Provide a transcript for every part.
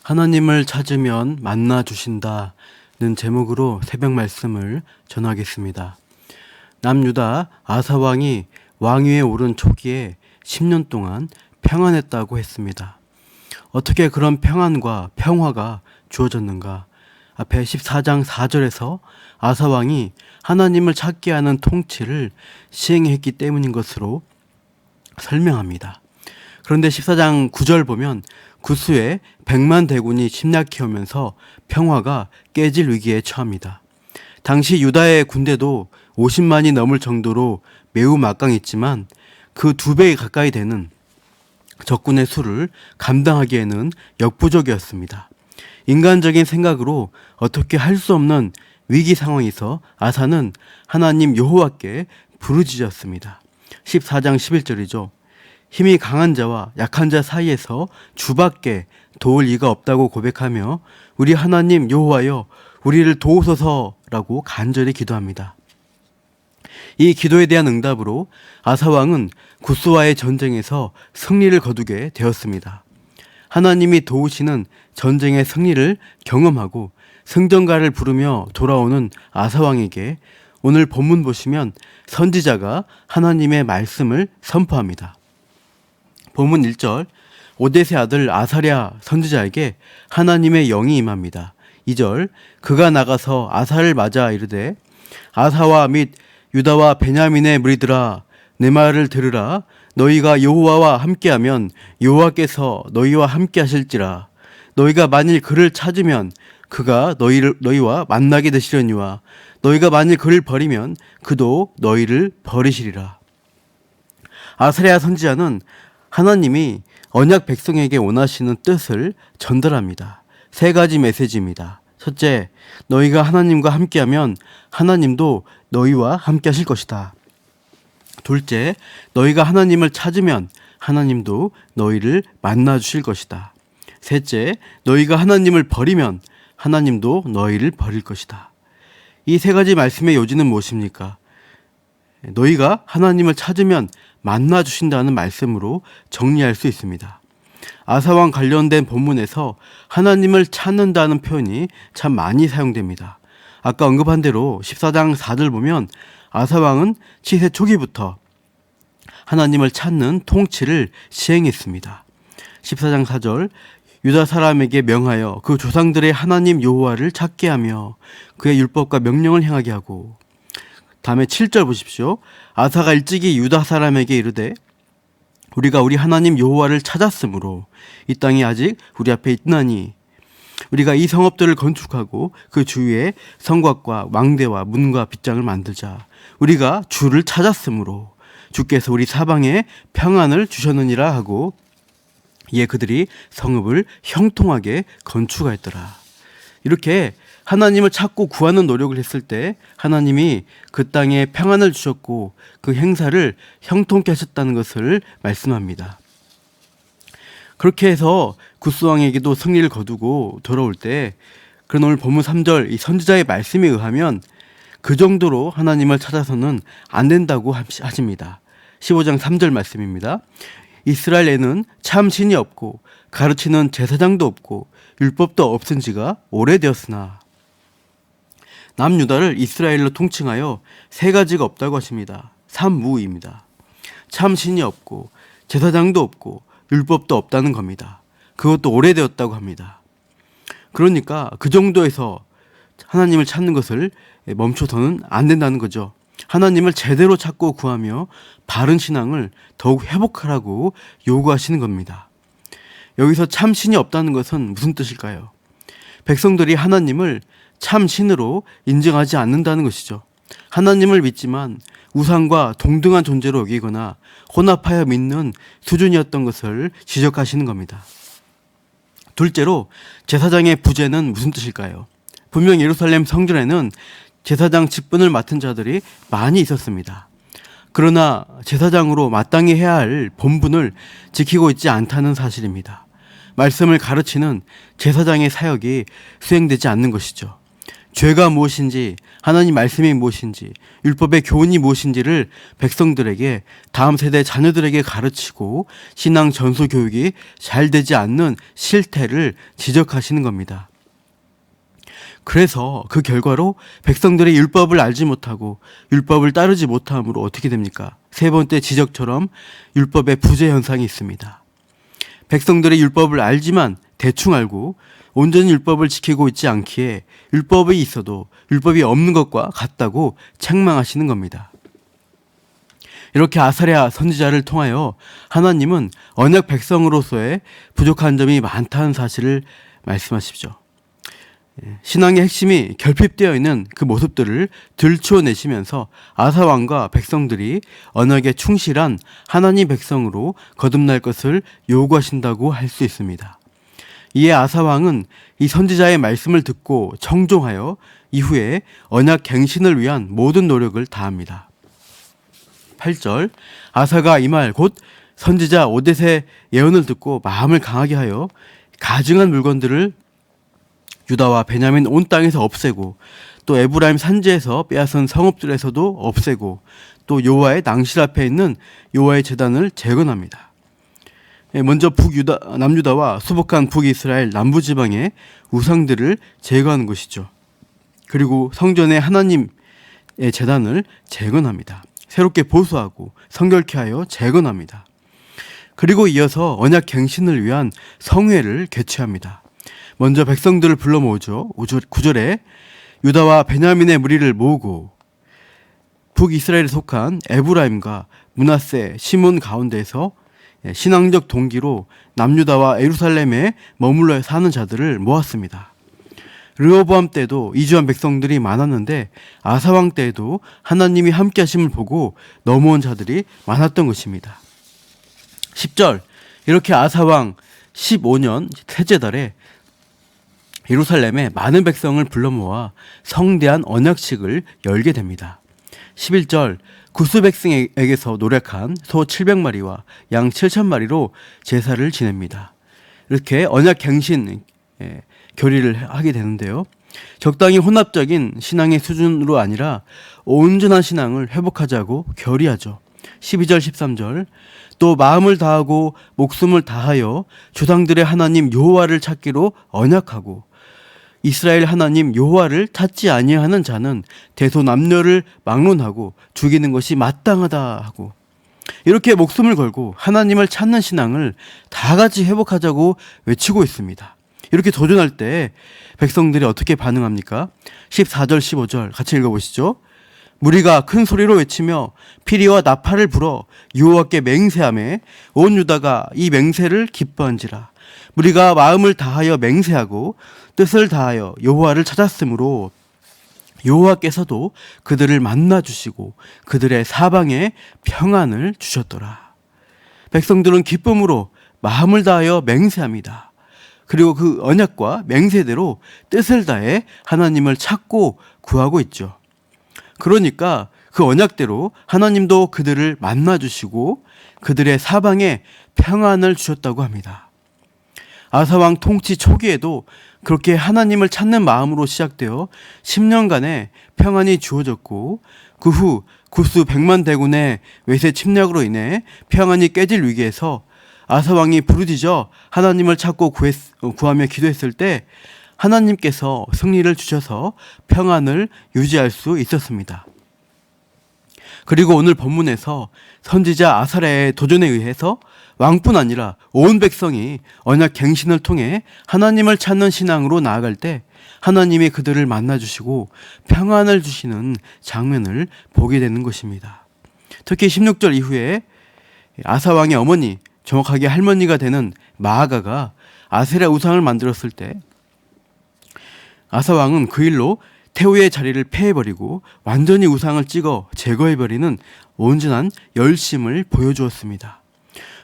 하나님을 찾으면 만나 주신다는 제목으로 새벽 말씀을 전하겠습니다. 남유다 아사왕이 왕위에 오른 초기에 10년 동안 평안했다고 했습니다. 어떻게 그런 평안과 평화가 주어졌는가? 앞에 14장 4절에서 아사왕이 하나님을 찾게 하는 통치를 시행했기 때문인 것으로 설명합니다. 그런데 14장 9절 보면 구스에 100만 대군이 침략해 오면서 평화가 깨질 위기에 처합니다. 당시 유다의 군대도 50만이 넘을 정도로 매우 막강했지만 그 2배 가까이 되는 적군의 수를 감당하기에는 역부족이었습니다. 인간적인 생각으로 어떻게 할 수 없는 위기 상황에서 아사는 하나님 여호와께 부르짖었습니다. 14장 11절이죠. 힘이 강한 자와 약한 자 사이에서 주밖에 도울 이가 없다고 고백하며 우리 하나님 여호와여 우리를 도우소서라고 간절히 기도합니다. 이 기도에 대한 응답으로 아사왕은 구스와의 전쟁에서 승리를 거두게 되었습니다. 하나님이 도우시는 전쟁의 승리를 경험하고 승전가를 부르며 돌아오는 아사왕에게 오늘 본문 보시면 선지자가 하나님의 말씀을 선포합니다. 본문 1절 오뎃의 아들 아사랴 선지자에게 하나님의 영이 임합니다. 2절 그가 나가서 아사를 맞아 이르되 아사와 및 유다와 베냐민의 무리들아 내 말을 들으라. 너희가 여호와와 함께하면 여호와께서 너희와 함께하실지라. 너희가 만일 그를 찾으면 그가 너희와 만나게 되시려니와 너희가 만일 그를 버리면 그도 너희를 버리시리라. 아사랴 선지자는 하나님이 언약 백성에게 원하시는 뜻을 전달합니다. 3가지 메시지입니다. 첫째, 너희가 하나님과 함께하면 하나님도 너희와 함께 하실 것이다. 둘째, 너희가 하나님을 찾으면 하나님도 너희를 만나 주실 것이다. 셋째, 너희가 하나님을 버리면 하나님도 너희를 버릴 것이다. 이 3가지 말씀의 요지는 무엇입니까? 너희가 하나님을 찾으면 만나 주신다는 말씀으로 정리할 수 있습니다. 아사왕 관련된 본문에서 하나님을 찾는다는 표현이 참 많이 사용됩니다. 아까 언급한 대로 14장 4절 보면 아사왕은 치세 초기부터 하나님을 찾는 통치를 시행했습니다. 14장 4절 유다 사람에게 명하여 그 조상들의 하나님 여호와를 찾게 하며 그의 율법과 명령을 행하게 하고, 다음에 7절 보십시오. 아사가 일찍이 유다 사람에게 이르되 우리가 우리 하나님 여호와를 찾았으므로 이 땅이 아직 우리 앞에 있나니 우리가 이 성읍들을 건축하고 그 주위에 성곽과 왕대와 문과 빗장을 만들자. 우리가 주를 찾았으므로 주께서 우리 사방에 평안을 주셨느니라 하고 이에 그들이 성읍을 형통하게 건축하였더라. 이렇게 하나님을 찾고 구하는 노력을 했을 때 하나님이 그 땅에 평안을 주셨고 그 행사를 형통케 하셨다는 것을 말씀합니다. 그렇게 해서 구스왕에게도 승리를 거두고 돌아올 때, 그런 오늘 본문 3절 이 선지자의 말씀에 의하면 그 정도로 하나님을 찾아서는 안 된다고 하십니다. 15장 3절 말씀입니다. 이스라엘에는 참 신이 없고 가르치는 제사장도 없고 율법도 없은 지가 오래되었으나. 남유다를 이스라엘로 통칭하여 3가지가 없다고 하십니다. 삼무입니다. 참 신이 없고 제사장도 없고 율법도 없다는 겁니다. 그것도 오래되었다고 합니다. 그러니까 그 정도에서 하나님을 찾는 것을 멈춰서는 안 된다는 거죠. 하나님을 제대로 찾고 구하며 바른 신앙을 더욱 회복하라고 요구하시는 겁니다. 여기서 참 신이 없다는 것은 무슨 뜻일까요? 백성들이 하나님을 참 신으로 인정하지 않는다는 것이죠. 하나님을 믿지만 우상과 동등한 존재로 여기거나 혼합하여 믿는 수준이었던 것을 지적하시는 겁니다. 둘째로 제사장의 부재는 무슨 뜻일까요? 분명 예루살렘 성전에는 제사장 직분을 맡은 자들이 많이 있었습니다. 그러나 제사장으로 마땅히 해야 할 본분을 지키고 있지 않다는 사실입니다. 말씀을 가르치는 제사장의 사역이 수행되지 않는 것이죠. 죄가 무엇인지, 하나님 말씀이 무엇인지, 율법의 교훈이 무엇인지를 백성들에게, 다음 세대 자녀들에게 가르치고 신앙 전수 교육이 잘 되지 않는 실태를 지적하시는 겁니다. 그래서 그 결과로 백성들의 율법을 알지 못하고 율법을 따르지 못함으로 어떻게 됩니까? 세 번째 지적처럼 율법의 부재 현상이 있습니다. 백성들의 율법을 알지만 대충 알고 온전히 율법을 지키고 있지 않기에 율법이 있어도 율법이 없는 것과 같다고 책망하시는 겁니다. 이렇게 아사랴 선지자를 통하여 하나님은 언약 백성으로서의 부족한 점이 많다는 사실을 말씀하십시오. 신앙의 핵심이 결핍되어 있는 그 모습들을 들추어내시면서 아사왕과 백성들이 언약에 충실한 하나님 백성으로 거듭날 것을 요구하신다고 할 수 있습니다. 이에 아사왕은 이 선지자의 말씀을 듣고 청종하여 이후에 언약 갱신을 위한 모든 노력을 다합니다. 8절 아사가 이 말 곧 선지자 오뎃의 예언을 듣고 마음을 강하게 하여 가증한 물건들을 유다와 베냐민 온 땅에서 없애고 또 에브라임 산지에서 빼앗은 성읍들에서도 없애고 또 여호와의 낭실 앞에 있는 여호와의 제단을 재건합니다. 먼저 남유다와 수복한 북이스라엘 남부지방의 우상들을 제거하는 것이죠. 그리고 성전의 하나님의 제단을 재건합니다. 새롭게 보수하고 성결케 하여 재건합니다. 그리고 이어서 언약 갱신을 위한 성회를 개최합니다. 먼저 백성들을 불러 모으죠. 9절에 유다와 베냐민의 무리를 모으고 북이스라엘에 속한 에브라임과 므낫세, 시몬 가운데에서 신앙적 동기로 남유다와 예루살렘에 머물러 사는 자들을 모았습니다. 르호보암 때도 이주한 백성들이 많았는데 아사왕 때에도 하나님이 함께 하심을 보고 넘어온 자들이 많았던 것입니다. 10절 이렇게 아사왕 15년 셋째 달에 예루살렘에 많은 백성을 불러 모아 성대한 언약식을 열게 됩니다. 11절 구스 백성에게서 노력한 소 700마리와 양 7,000마리로 제사를 지냅니다. 이렇게 언약 갱신 결의를 하게 되는데요. 적당히 혼합적인 신앙의 수준으로 아니라 온전한 신앙을 회복하자고 결의하죠. 12절 13절 또 마음을 다하고 목숨을 다하여 조상들의 하나님 여호와를 찾기로 언약하고 이스라엘 하나님 여호와를 찾지 아니하는 자는 대소남녀를 막론하고 죽이는 것이 마땅하다 하고 이렇게 목숨을 걸고 하나님을 찾는 신앙을 다 같이 회복하자고 외치고 있습니다. 이렇게 도전할 때 백성들이 어떻게 반응합니까? 14절 15절 같이 읽어보시죠. 무리가 큰 소리로 외치며 피리와 나팔을 불어 여호와께 맹세하며 온 유다가 이 맹세를 기뻐한지라. 무리가 마음을 다하여 맹세하고 뜻을 다하여 여호와를 찾았으므로 여호와께서도 그들을 만나 주시고 그들의 사방에 평안을 주셨더라. 백성들은 기쁨으로 마음을 다하여 맹세합니다. 그리고 그 언약과 맹세대로 뜻을 다해 하나님을 찾고 구하고 있죠. 그러니까 그 언약대로 하나님도 그들을 만나 주시고 그들의 사방에 평안을 주셨다고 합니다. 아사왕 통치 초기에도 그렇게 하나님을 찾는 마음으로 시작되어 10년간의 평안이 주어졌고 그 후 구스 100만 대군의 외세 침략으로 인해 평안이 깨질 위기에서 아사왕이 부르짖어 하나님을 찾고 구하며 기도했을 때 하나님께서 승리를 주셔서 평안을 유지할 수 있었습니다. 그리고 오늘 본문에서 선지자 아사랴의 도전에 의해서 왕뿐 아니라 온 백성이 언약 갱신을 통해 하나님을 찾는 신앙으로 나아갈 때 하나님이 그들을 만나주시고 평안을 주시는 장면을 보게 되는 것입니다. 특히 16절 이후에 아사왕의 어머니, 정확하게 할머니가 되는 마아가가 아세라 우상을 만들었을 때 아사왕은 그 일로 태우의 자리를 폐해버리고 완전히 우상을 찍어 제거해버리는 온전한 열심을 보여주었습니다.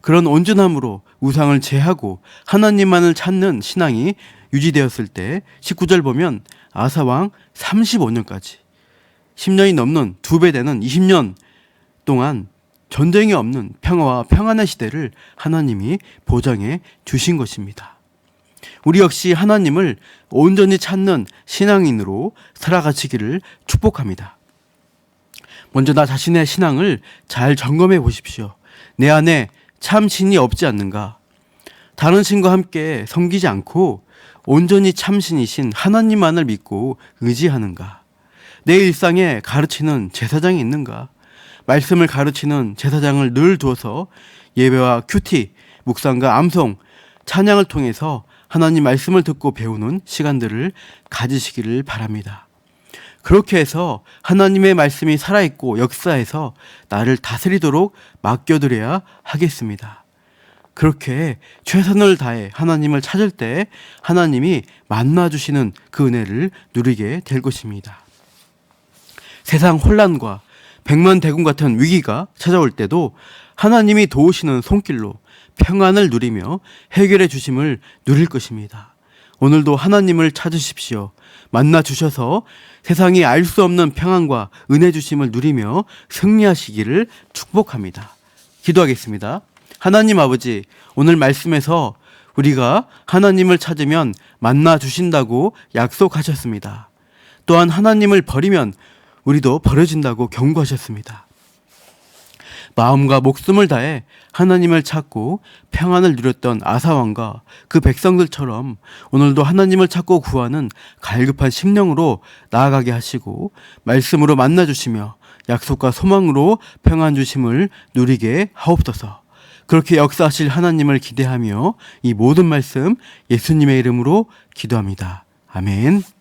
그런 온전함으로 우상을 제하고 하나님만을 찾는 신앙이 유지되었을 때 19절 보면 아사왕 35년까지 10년이 넘는 2배 되는 20년 동안 전쟁이 없는 평화와 평안의 시대를 하나님이 보장해 주신 것입니다. 우리 역시 하나님을 온전히 찾는 신앙인으로 살아가시기를 축복합니다. 먼저 나 자신의 신앙을 잘 점검해 보십시오. 내 안에 참 신이 없지 않는가? 다른 신과 함께 섬기지 않고 온전히 참 신이신 하나님만을 믿고 의지하는가? 내 일상에 가르치는 제사장이 있는가? 말씀을 가르치는 제사장을 늘 두어서 예배와 큐티, 묵상과 암송, 찬양을 통해서 하나님 말씀을 듣고 배우는 시간들을 가지시기를 바랍니다. 그렇게 해서 하나님의 말씀이 살아있고 역사해서 나를 다스리도록 맡겨드려야 하겠습니다. 그렇게 최선을 다해 하나님을 찾을 때 하나님이 만나주시는 그 은혜를 누리게 될 것입니다. 세상 혼란과 백만대군 같은 위기가 찾아올 때도 하나님이 도우시는 손길로 평안을 누리며 해결해 주심을 누릴 것입니다. 오늘도 하나님을 찾으십시오. 만나 주셔서 세상이 알 수 없는 평안과 은혜 주심을 누리며 승리하시기를 축복합니다. 기도하겠습니다. 하나님 아버지, 오늘 말씀에서 우리가 하나님을 찾으면 만나 주신다고 약속하셨습니다. 또한 하나님을 버리면 우리도 버려진다고 경고하셨습니다. 마음과 목숨을 다해 하나님을 찾고 평안을 누렸던 아사왕과 그 백성들처럼 오늘도 하나님을 찾고 구하는 갈급한 심령으로 나아가게 하시고 말씀으로 만나주시며 약속과 소망으로 평안 주심을 누리게 하옵소서. 그렇게 역사하실 하나님을 기대하며 이 모든 말씀 예수님의 이름으로 기도합니다. 아멘.